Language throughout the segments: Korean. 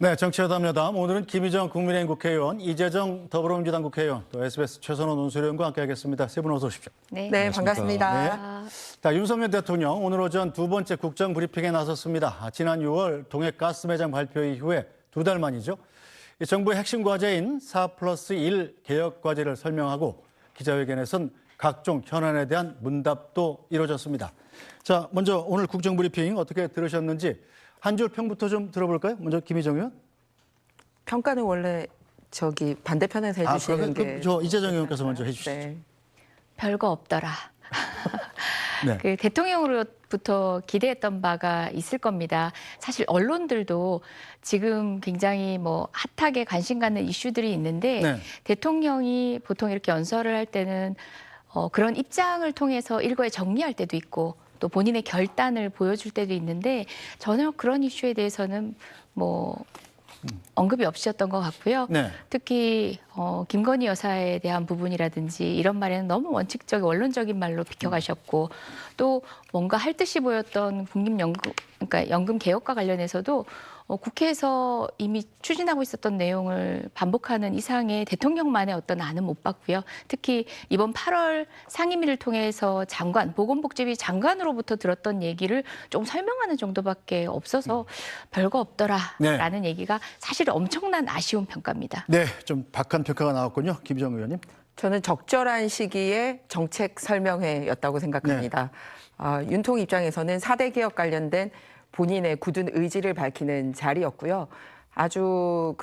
네, 정치여담여담. 오늘은 김희정 국민의힘 국회의원, 이재정 더불어민주당 국회의원, 또 SBS 최선호 논술위원과 함께하겠습니다. 세 분 어서 오십시오. 네, 반갑습니다. 네. 자, 윤석열 대통령 오늘 오전 두 번째 국정 브리핑에 나섰습니다. 지난 6월 동해 가스 매장 발표 이후에 두 달 만이죠. 정부의 핵심 과제인 4+1 개혁 과제를 설명하고 기자회견에선 각종 현안에 대한 문답도 이루어졌습니다. 자, 먼저 오늘 국정 브리핑 어떻게 들으셨는지 한 줄 평부터 좀 들어볼까요? 먼저 김희정 의원. 평가는 원래 반대편에서 해주시는 게. 저 이재정 의원께서 먼저 해주시죠. 네. 별거 없더라. 네. 그 대통령으로부터 기대했던 바가 있을 겁니다. 사실 언론들도 지금 굉장히 핫하게 관심 갖는 이슈들이 있는데 네. 대통령이 보통 이렇게 연설을 할 때는 그런 입장을 통해서 일거에 정리할 때도 있고 또 본인의 결단을 보여줄 때도 있는데 전혀 그런 이슈에 대해서는 언급이 없으셨던 것 같고요. 네. 특히 김건희 여사에 대한 부분이라든지 이런 말에는 너무 원칙적인 원론적인 말로 비켜가셨고 또 뭔가 할 듯이 보였던 그러니까 연금 개혁과 관련해서도 국회에서 이미 추진하고 있었던 내용을 반복하는 이상의 대통령만의 어떤 안은 못 봤고요. 특히 이번 8월 상임위를 통해서 보건복지위 장관으로부터 들었던 얘기를 조금 설명하는 정도밖에 없어서 별거 없더라라는 얘기가 사실 엄청난 아쉬운 평가입니다. 네, 좀 박한 평가가 나왔군요. 김희정 의원님. 저는 적절한 시기에 정책 설명회였다고 생각합니다. 윤통 입장에서는 4대 개혁 관련된 본인의 굳은 의지를 밝히는 자리였고요. 아주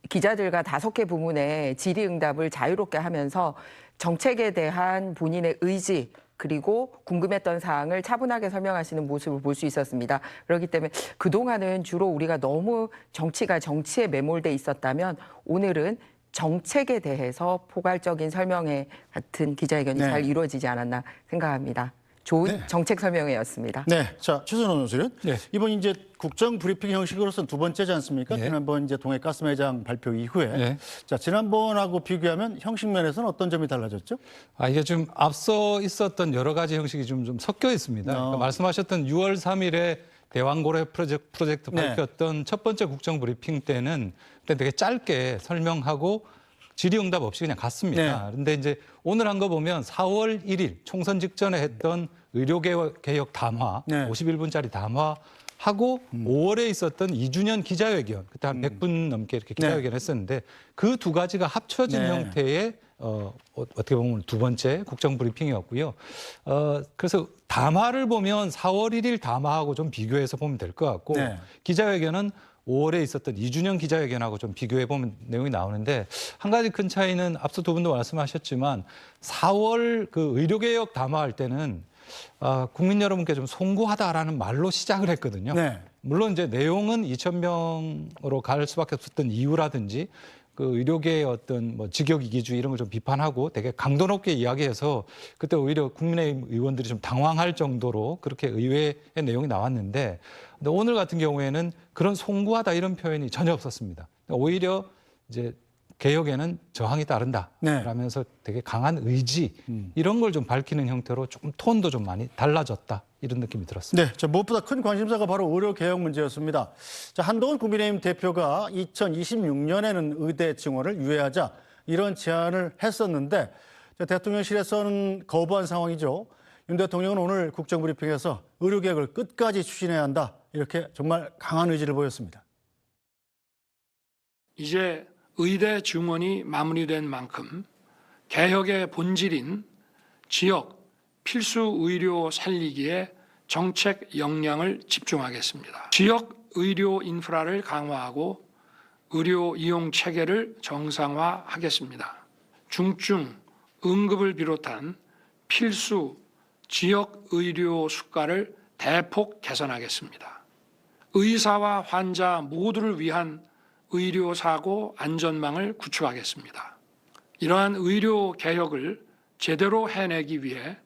기자들과 5개 부문의 질의응답을 자유롭게 하면서 정책에 대한 본인의 의지 그리고 궁금했던 사항을 차분하게 설명하시는 모습을 볼 수 있었습니다. 그렇기 때문에 그동안은 주로 우리가 너무 정치에 매몰돼 있었다면 오늘은 정책에 대해서 포괄적인 설명회 같은 기자회견이 잘 이루어지지 않았나 생각합니다. 좋은 정책 설명회였습니다. 네, 자 최선호 논술위원. 네. 이번 이제 국정 브리핑 형식으로서는 두 번째지 않습니까? 네. 지난번 이제 동해 가스 매장 발표 이후에. 네. 자 지난번하고 비교하면 형식 면에서는 어떤 점이 달라졌죠? 이게 좀 앞서 있었던 여러 가지 형식이 좀 섞여 있습니다. 그러니까 말씀하셨던 6월 3일에 대왕고래 프로젝트 밝혔던 첫 번째 국정 브리핑 때는 그때 되게 짧게 설명하고 질의응답 없이 그냥 갔습니다. 그런데 이제 오늘 한 거 보면 4월 1일 총선 직전에 했던 의료개혁 담화, 51분짜리 담화하고 5월에 있었던 2주년 기자회견, 그때 한 100분 넘게 이렇게 기자회견 했었는데 그 두 가지가 합쳐진 형태의 어떻게 보면 두 번째 국정 브리핑이었고요. 그래서 담화를 보면 4월 1일 담화하고 좀 비교해서 보면 될 것 같고 기자회견은 5월에 있었던 2주년 기자회견하고 좀 비교해보면 내용이 나오는데 한 가지 큰 차이는 앞서 두 분도 말씀하셨지만 4월 그 의료개혁 담화할 때는 국민 여러분께 좀 송구하다라는 말로 시작을 했거든요. 물론 이제 내용은 2,000명으로 갈 수밖에 없었던 이유라든지 그 의료계의 어떤 직역이기주의 이런 걸 좀 비판하고 되게 강도 높게 이야기해서 그때 오히려 국민의힘 의원들이 좀 당황할 정도로 그렇게 의외의 내용이 나왔는데 근데 오늘 같은 경우에는 그런 송구하다 이런 표현이 전혀 없었습니다. 오히려 이제 개혁에는 저항이 따른다 라면서 되게 강한 의지 이런 걸 좀 밝히는 형태로 조금 톤도 좀 많이 달라졌다 이런 느낌이 들었습니다. 네, 자, 무엇보다 큰 관심사가 바로 의료개혁 문제였습니다. 자, 한동훈 국민의힘 대표가 2026년에는 의대 증원을 유예하자 이런 제안을 했었는데 자, 대통령실에서는 거부한 상황이죠. 윤 대통령은 오늘 국정브리핑에서 의료개혁을 끝까지 추진해야 한다 이렇게 정말 강한 의지를 보였습니다. 이제 의대 증원이 마무리된 만큼 개혁의 본질인 지역 필수 의료 살리기에 정책 역량을 집중하겠습니다. 지역 의료 인프라를 강화하고 의료 이용 체계를 정상화하겠습니다. 중증 응급을 비롯한 필수 지역 의료 수가를 대폭 개선하겠습니다. 의사와 환자 모두를 위한 의료사고 안전망을 구축하겠습니다. 이러한 의료 개혁을 제대로 해내기 위해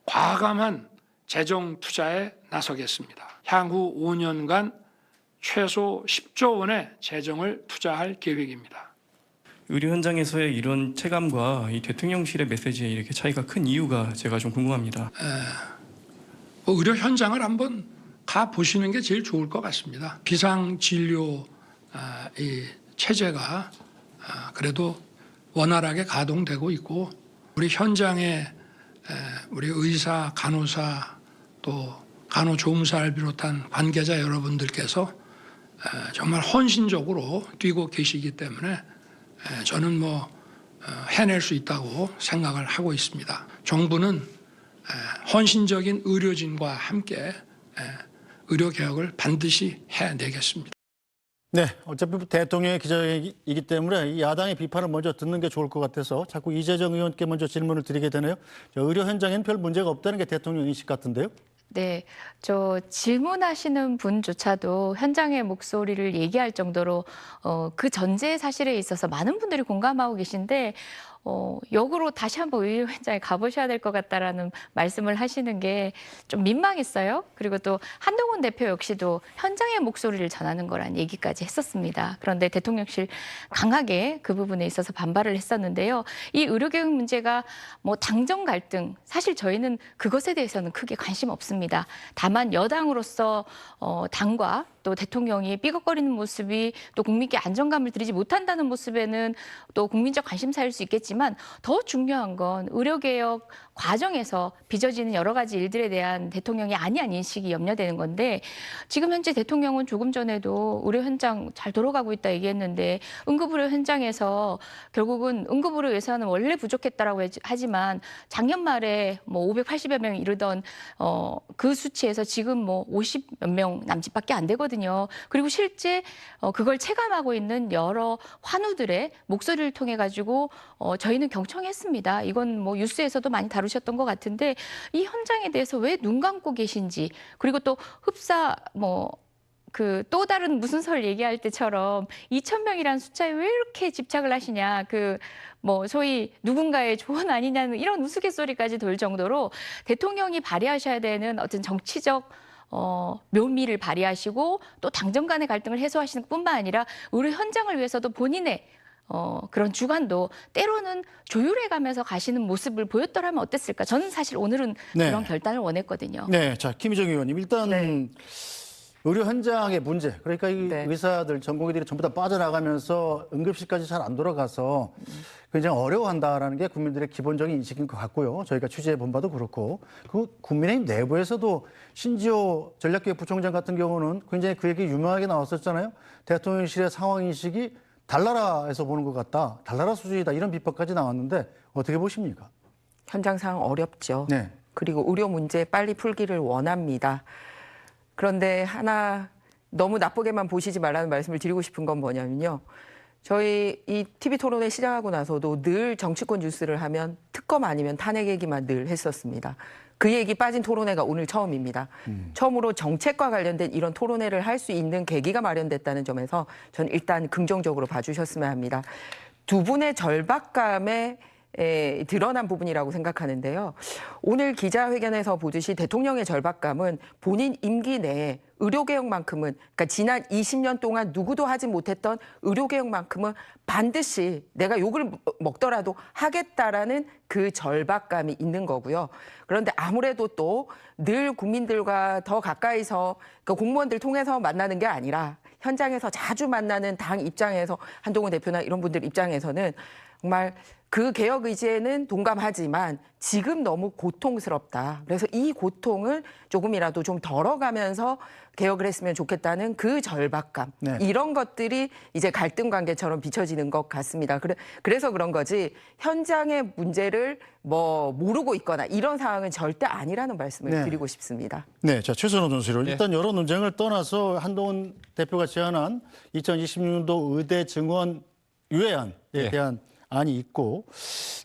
과감한 재정 투자에 나서겠습니다. 향후 5년간 최소 10조 원의 재정을 투자할 계획입니다. 의료 현장에서의 이런 체감과 이 대통령실의 메시지에 이렇게 차이가 큰 이유가 제가 좀 궁금합니다. 의료 현장을 한번 가 보시는 게 제일 좋을 것 같습니다. 비상 진료 이 체제가 그래도 원활하게 가동되고 있고 우리 현장에 우리 의사, 간호사 또 간호조무사를 비롯한 관계자 여러분들께서 정말 헌신적으로 뛰고 계시기 때문에 저는 뭐 해낼 수 있다고 생각을 하고 있습니다. 정부는 헌신적인 의료진과 함께 의료개혁을 반드시 해내겠습니다. 네, 어차피 대통령의 기자회견이기 때문에 이 야당의 비판을 먼저 듣는 게 좋을 것 같아서 자꾸 이재정 의원께 먼저 질문을 드리게 되네요. 의료 현장에는 별 문제가 없다는 게 대통령 인식 같은데요. 네, 저 질문하시는 분조차도 현장의 목소리를 얘기할 정도로 그 전제 사실에 있어서 많은 분들이 공감하고 계신데 역으로 다시 한번 의료 현장에 가보셔야 될 것 같다라는 말씀을 하시는 게 좀 민망했어요. 그리고 또 한동훈 대표 역시도 현장의 목소리를 전하는 거란 얘기까지 했었습니다. 그런데 대통령실 강하게 그 부분에 있어서 반발을 했었는데요. 이 의료개혁 문제가 뭐 당정 갈등, 사실 저희는 그것에 대해서는 크게 관심 없습니다. 다만 여당으로서 당과 또 대통령이 삐걱거리는 모습이 또 국민께 안정감을 드리지 못한다는 모습에는 또 국민적 관심사일 수 있겠지만 더 중요한 건 의료개혁 과정에서 빚어지는 여러 가지 일들에 대한 대통령의 아니한 인식이 염려되는 건데 지금 현재 대통령은 조금 전에도 의료 현장 잘 돌아가고 있다 얘기했는데 응급의료 현장에서 결국은 응급의료 예산은 원래 부족했다라고 하지만 작년 말에 뭐 580여 명 이르던 그 수치에서 지금 뭐 50몇 명 남짓밖에 안 되거든요. 그리고 실제 그걸 체감하고 있는 여러 환우들의 목소리를 통해 가지고 저희는 경청했습니다. 이건 뭐 뉴스에서도 많이 다루셨던 것 같은데 이 현장에 대해서 왜 눈 감고 계신지 그리고 또 흡사 그 또 다른 무슨 설 얘기할 때처럼 2,000명이라는 숫자에 왜 이렇게 집착을 하시냐 소위 누군가의 조언 아니냐는 이런 우스갯소리까지 돌 정도로 대통령이 발휘하셔야 되는 어떤 정치적 묘미를 발휘하시고 또 당정 간의 갈등을 해소하시는 뿐만 아니라 우리 현장을 위해서도 본인의 그런 주관도 때로는 조율해가면서 가시는 모습을 보였더라면 어땠을까? 저는 사실 오늘은 그런 결단을 원했거든요. 네, 자 김희정 의원님 일단 의료 현장의 문제 그러니까 이 의사들 전공의들이 전부 다 빠져나가면서 응급실까지 잘 안 돌아가서 굉장히 어려워한다라는 게 국민들의 기본적인 인식인 것 같고요. 저희가 취재해 본 바도 그렇고 그 국민의힘 내부에서도 신지호 전략기획부총장 같은 경우는 굉장히 그 얘기 유명하게 나왔었잖아요. 대통령실의 상황 인식이 달나라에서 보는 것 같다. 달나라 수준이다. 이런 비판까지 나왔는데 어떻게 보십니까? 현장 상황 어렵죠. 네. 그리고 의료 문제 빨리 풀기를 원합니다. 그런데 하나 너무 나쁘게만 보시지 말라는 말씀을 드리고 싶은 건 뭐냐면요. 저희 이 TV 토론회 시작하고 나서도 늘 정치권 뉴스를 하면 특검 아니면 탄핵 얘기만 늘 했었습니다. 그 얘기 빠진 토론회가 오늘 처음입니다. 처음으로 정책과 관련된 이런 토론회를 할 수 있는 계기가 마련됐다는 점에서 저는 일단 긍정적으로 봐주셨으면 합니다. 두 분의 절박감에 드러난 부분이라고 생각하는데요. 오늘 기자회견에서 보듯이 대통령의 절박감은 본인 임기 내에 의료개혁만큼은 그러니까 지난 20년 동안 누구도 하지 못했던 의료개혁만큼은 반드시 내가 욕을 먹더라도 하겠다라는 그 절박감이 있는 거고요. 그런데 아무래도 또 늘 국민들과 더 가까이서 그러니까 공무원들 통해서 만나는 게 아니라 현장에서 자주 만나는 당 입장에서 한동훈 대표나 이런 분들 입장에서는 정말 그 개혁 의지에는 동감하지만 지금 너무 고통스럽다. 그래서 이 고통을 조금이라도 좀 덜어가면서 개혁을 했으면 좋겠다는 그 절박감. 이런 것들이 이제 갈등 관계처럼 비춰지는 것 같습니다. 그래서 그런 거지 현장의 문제를 모르고 있거나 이런 상황은 절대 아니라는 말씀을 드리고 싶습니다. 네, 자 최선호 전수로 일단 여러 논쟁을 떠나서 한동훈 대표가 제안한 2026년도 의대 증원 유예안에 대한 안이 있고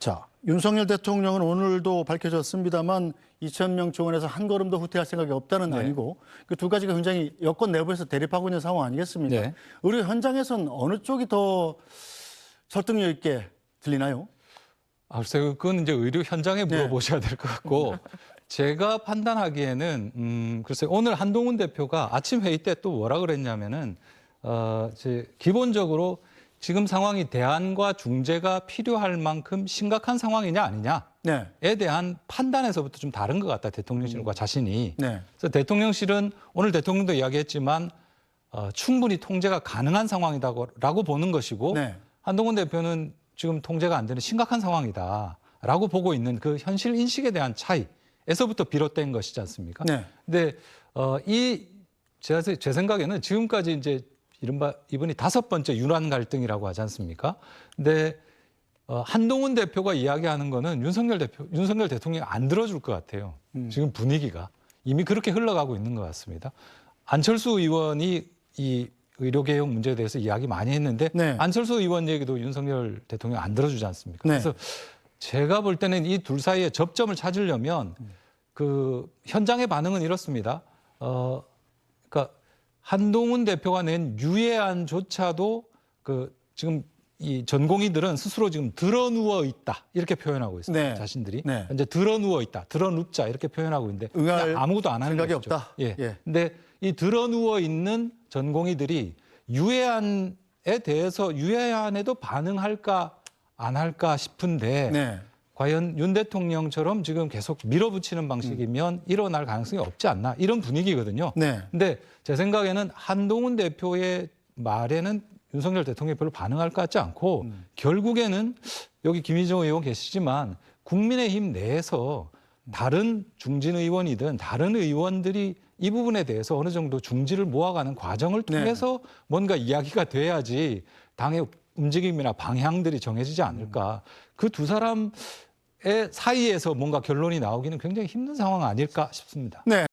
자 윤석열 대통령은 오늘도 밝혀졌습니다만 2,000명 증원에서 한 걸음도 후퇴할 생각이 없다는 안이고 그 두 가지가 굉장히 여권 내부에서 대립하고 있는 상황 아니겠습니까? 의료 현장에서는 어느 쪽이 더 설득력 있게 들리나요? 글쎄요, 그건 이제 의료 현장에 물어보셔야 될 것 같고 제가 판단하기에는 글쎄 오늘 한동훈 대표가 아침 회의 때 또 뭐라 그랬냐면은 기본적으로 지금 상황이 대안과 중재가 필요할 만큼 심각한 상황이냐 아니냐에 대한 판단에서부터 좀 다른 것 같다. 대통령실과 자신이. 그래서 대통령실은 오늘 대통령도 이야기했지만 충분히 통제가 가능한 상황이다라고 보는 것이고 네. 한동훈 대표는 지금 통제가 안 되는 심각한 상황이다라고 보고 있는 그 현실 인식에 대한 차이에서부터 비롯된 것이지 않습니까? 네. 근데 제 생각에는 지금까지 이제 이른바 이번이 5번째 윤환 갈등이라고 하지 않습니까? 근데 한동훈 대표가 이야기하는 거는 윤석열 대통령이 안 들어줄 것 같아요. 지금 분위기가 이미 그렇게 흘러가고 있는 것 같습니다. 안철수 의원이 이 의료개혁 문제에 대해서 이야기 많이 했는데 네. 안철수 의원 얘기도 윤석열 대통령 안 들어주지 않습니까? 네. 그래서 제가 볼 때는 이 둘 사이에 접점을 찾으려면 그 현장의 반응은 이렇습니다. 그러니까 한동훈 대표가 낸 유예안조차도 그 지금 이 전공의들은 스스로 지금 드러누워 있다 이렇게 표현하고 있습니다. 네. 자신들이 네. 이제 드러누워 있다, 드러눕자 이렇게 표현하고 있는데 응할 그냥 아무것도 안 하는 생각이 것이죠. 없다? 예. 예. 근데 이 드러누워 있는 전공의들이 유예안에 대해서 유예안에도 반응할까 안 할까 싶은데 네. 과연 윤 대통령처럼 지금 계속 밀어붙이는 방식이면 일어날 가능성이 없지 않나 이런 분위기거든요. 네. 근데 제 생각에는 한동훈 대표의 말에는 윤석열 대통령이 별로 반응할 것 같지 않고 결국에는 여기 김희정 의원 계시지만 국민의힘 내에서 다른 중진 의원이든 다른 의원들이 이 부분에 대해서 어느 정도 중지를 모아가는 과정을 통해서 뭔가 이야기가 돼야지 당의 움직임이나 방향들이 정해지지 않을까. 그 두 사람의 사이에서 뭔가 결론이 나오기는 굉장히 힘든 상황 아닐까 싶습니다. 네.